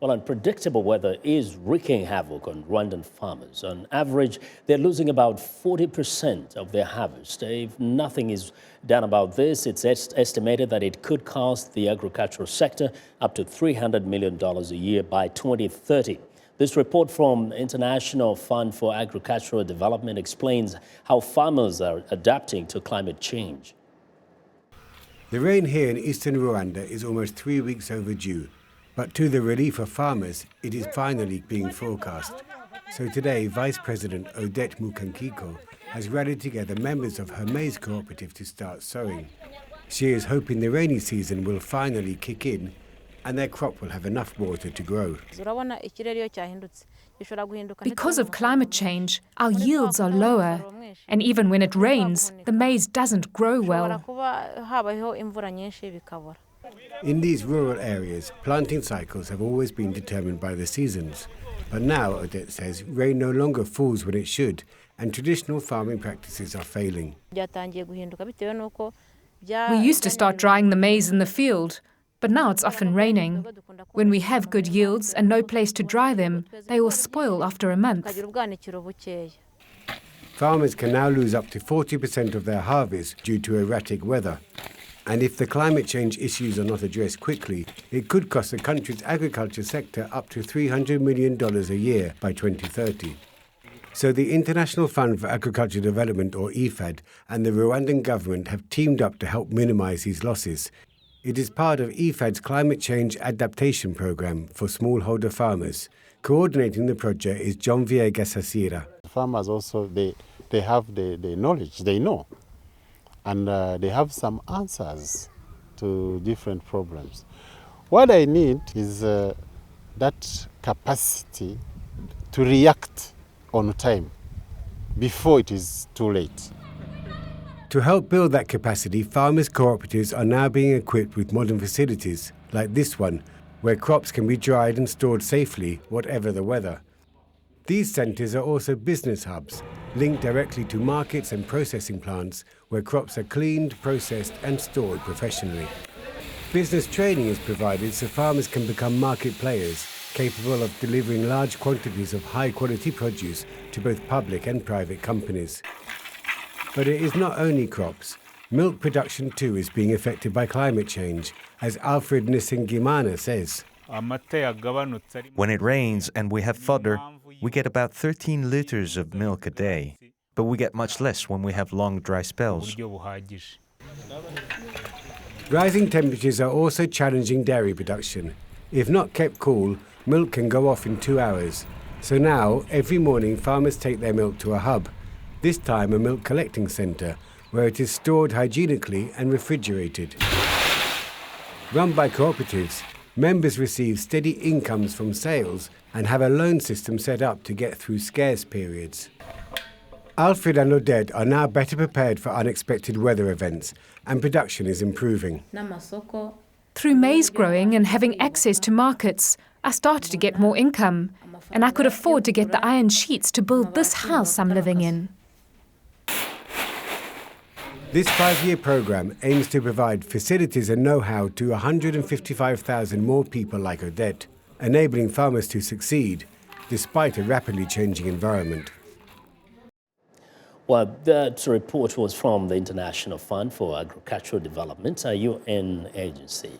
Well, unpredictable weather is wreaking havoc on Rwandan farmers. On average, they're losing about 40% of their harvest. If nothing is done about this, it's estimated that it could cost the agricultural sector up to $300 million a year by 2030. This report from International Fund for Agricultural Development explains how farmers are adapting to climate change. The rain here in eastern Rwanda is almost 3 weeks overdue. But to the relief of farmers, it is finally being forecast. So today, Vice President Odette Mukankiko has rallied together members of her maize cooperative to start sowing. She is hoping the rainy season will finally kick in and their crop will have enough water to grow. Because of climate change, our yields are lower. And even when it rains, the maize doesn't grow well. In these rural areas, planting cycles have always been determined by the seasons. But now, Odette says, rain no longer falls when it should, and traditional farming practices are failing. We used to start drying the maize in the field, but now it's often raining. When we have good yields and no place to dry them, they will spoil after a month. Farmers can now lose up to 40% of their harvest due to erratic weather. And if the climate change issues are not addressed quickly, it could cost the country's agriculture sector up to $300 million a year by 2030. So the International Fund for Agricultural Development, or IFAD, and the Rwandan government have teamed up to help minimize these losses. It is part of IFAD's climate change adaptation program for smallholder farmers. Coordinating the project is John Gasasira. Farmers also, they have the knowledge, they know. And they have some answers to different problems. What I need is that capacity to react on time before it is too late. To help build that capacity, farmers' cooperatives are now being equipped with modern facilities, like this one, where crops can be dried and stored safely, whatever the weather. These centres are also business hubs, linked directly to markets and processing plants where crops are cleaned, processed and stored professionally. Business training is provided so farmers can become market players, capable of delivering large quantities of high-quality produce to both public and private companies. But it is not only crops. Milk production too is being affected by climate change, as Alfred Nisingimana says. When it rains and we have fodder, we get about 13 liters of milk a day, but we get much less when we have long dry spells. Rising temperatures are also challenging dairy production. If not kept cool, milk can go off in 2 hours. So now, every morning, farmers take their milk to a hub, this time a milk collecting centre, where it is stored hygienically and refrigerated. Run by cooperatives, members receive steady incomes from sales and have a loan system set up to get through scarce periods. Alfred and Odette are now better prepared for unexpected weather events, and production is improving. Through maize growing and having access to markets, I started to get more income, and I could afford to get the iron sheets to build this house I'm living in. This 5-year programme aims to provide facilities and know-how to 155,000 more people like Odette, enabling farmers to succeed despite a rapidly changing environment. Well, that report was from the International Fund for Agricultural Development, a UN agency.